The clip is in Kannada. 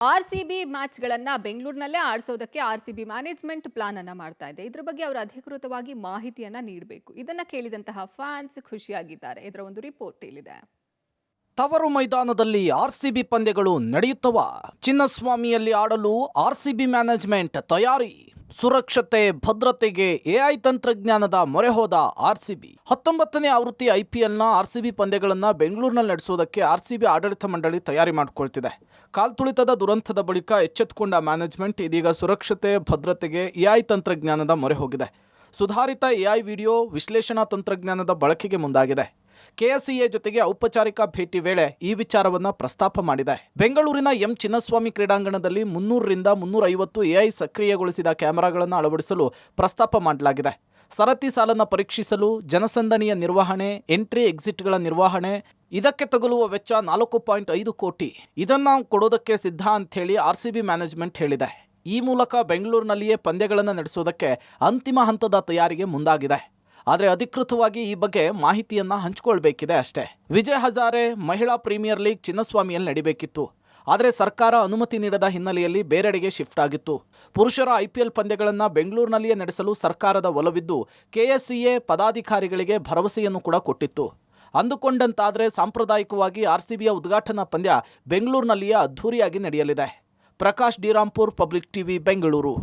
ಆರ್‌ಸಿಬಿ ಮ್ಯಾಚ್‌ಗಳನ್ನ ಬೆಂಗಳೂರಿನಲ್ಲೇ ಆಡಿಸೋದಕ್ಕೆ ಆರ್‌ಸಿಬಿ ಮ್ಯಾನೇಜ್ಮೆಂಟ್ ಪ್ಲಾನ್ ಅನ್ನ ಮಾಡ್ತಾ ಇದೆ. ಇದ್ರ ಬಗ್ಗೆ ಅವರು ಅಧಿಕೃತವಾಗಿ ಮಾಹಿತಿಯನ್ನ ನೀಡಬೇಕು. ಇದನ್ನ ಕೇಳಿದಂತಹ ಫ್ಯಾನ್ಸ್ ಖುಷಿಯಾಗಿದ್ದಾರೆ. ಇದರ ಒಂದು ರಿಪೋರ್ಟ್ ಇಲ್ಲಿದೆ. ತವರು ಮೈದಾನದಲ್ಲಿ ಆರ್‌ಸಿಬಿ ಪಂದ್ಯಗಳು ನಡೆಯುತ್ತವಾ? ಚಿನ್ನಸ್ವಾಮಿಯಲ್ಲಿ ಆಡಲು ಆರ್‌ಸಿಬಿ ಮ್ಯಾನೇಜ್ಮೆಂಟ್ ತಯಾರಿ. ಸುರಕ್ಷತೆ ಭದ್ರತೆಗೆ ಎಐ ತಂತ್ರಜ್ಞಾನದ ಮೊರೆ ಹೋದ ಆರ್‌ಸಿಬಿ. 19ನೇ ಆವೃತ್ತಿ ಐಪಿಎಲ್ನ ಆರ್‌ಸಿಬಿ ಪಂದ್ಯಗಳನ್ನು ಬೆಂಗಳೂರಿನಲ್ಲಿ ನಡೆಸುವುದಕ್ಕೆ ಆರ್‌ಸಿಬಿ ಆಡಳಿತ ಮಂಡಳಿ ತಯಾರಿ ಮಾಡಿಕೊಳ್ತಿದೆ. ಕಾಲ್ತುಳಿತದ ದುರಂತದ ಬಳಿಕ ಎಚ್ಚೆತ್ತುಕೊಂಡ ಮ್ಯಾನೇಜ್ಮೆಂಟ್ ಇದೀಗ ಸುರಕ್ಷತೆ ಭದ್ರತೆಗೆ ಎಐ ತಂತ್ರಜ್ಞಾನದ ಮೊರೆ ಹೋಗಿದೆ. ಸುಧಾರಿತ ಎಐ ವಿಡಿಯೋ ವಿಶ್ಲೇಷಣಾ ತಂತ್ರಜ್ಞಾನದ ಬಳಕೆಗೆ ಮುಂದಾಗಿದೆ. ಕೆಎಸ್ಸಿಎ ಜೊತೆಗೆ ಔಪಚಾರಿಕ ಭೇಟಿ ವೇಳೆ ಈ ವಿಚಾರವನ್ನ ಪ್ರಸ್ತಾಪ ಮಾಡಿದೆ. ಬೆಂಗಳೂರಿನ ಎಂ ಚಿನ್ನಸ್ವಾಮಿ ಕ್ರೀಡಾಂಗಣದಲ್ಲಿ 300ರಿಂದ 350 ಎಐ ಸಕ್ರಿಯಗೊಳಿಸಿದ ಕ್ಯಾಮೆರಾಗಳನ್ನು ಅಳವಡಿಸಲು ಪ್ರಸ್ತಾಪ ಮಾಡಲಾಗಿದೆ. ಸರತಿ ಸಾಲನ್ನು ಪರೀಕ್ಷಿಸಲು, ಜನಸಂದಣಿಯ ನಿರ್ವಹಣೆ, ಎಂಟ್ರಿ ಎಕ್ಸಿಟ್ಗಳ ನಿರ್ವಹಣೆ, ಇದಕ್ಕೆ ತಗುಲುವ ವೆಚ್ಚ 4.5 ಕೋಟಿ. ಇದನ್ನ ಕೊಡೋದಕ್ಕೆ ಸಿದ್ಧ ಅಂಥೇಳಿ ಆರ್‌ಸಿಬಿ ಮ್ಯಾನೇಜ್ಮೆಂಟ್ ಹೇಳಿದೆ. ಈ ಮೂಲಕ ಬೆಂಗಳೂರಿನಲ್ಲಿಯೇ ಪಂದ್ಯಗಳನ್ನು ನಡೆಸೋದಕ್ಕೆ ಅಂತಿಮ ಹಂತದ ತಯಾರಿಗೆ ಮುಂದಾಗಿದೆ. ಆದರೆ ಅಧಿಕೃತವಾಗಿ ಈ ಬಗ್ಗೆ ಮಾಹಿತಿಯನ್ನ ಹಂಚಿಕೊಳ್ಬೇಕಿದೆ ಅಷ್ಟೇ. ವಿಜಯ್ ಹಜಾರೆ ಮಹಿಳಾ ಪ್ರೀಮಿಯರ್ ಲೀಗ್ ಚಿನ್ನಸ್ವಾಮಿಯಲ್ಲಿ ನಡೀಬೇಕಿತ್ತು. ಆದರೆ ಸರ್ಕಾರ ಅನುಮತಿ ನೀಡದ ಹಿನ್ನೆಲೆಯಲ್ಲಿ ಬೇರೆಡೆಗೆ ಶಿಫ್ಟ್ ಆಗಿತ್ತು. ಪುರುಷರ ಐಪಿಎಲ್ ಪಂದ್ಯಗಳನ್ನು ಬೆಂಗಳೂರಿನಲ್ಲಿಯೇ ನಡೆಸಲು ಸರ್ಕಾರದ ಒಲವಿದ್ದು ಕೆಎಸ್ಸಿಎ ಪದಾಧಿಕಾರಿಗಳಿಗೆ ಭರವಸೆಯನ್ನು ಕೂಡ ಕೊಟ್ಟಿತ್ತು. ಅಂದುಕೊಂಡಂತಾದರೆ ಸಾಂಪ್ರದಾಯಿಕವಾಗಿ ಆರ್‌ಸಿಬಿಯ ಉದ್ಘಾಟನಾ ಪಂದ್ಯ ಬೆಂಗಳೂರಿನಲ್ಲಿಯೇ ಅದ್ಧೂರಿಯಾಗಿ ನಡೆಯಲಿದೆ. Prakash D Rampur, public TV, Bengaluru.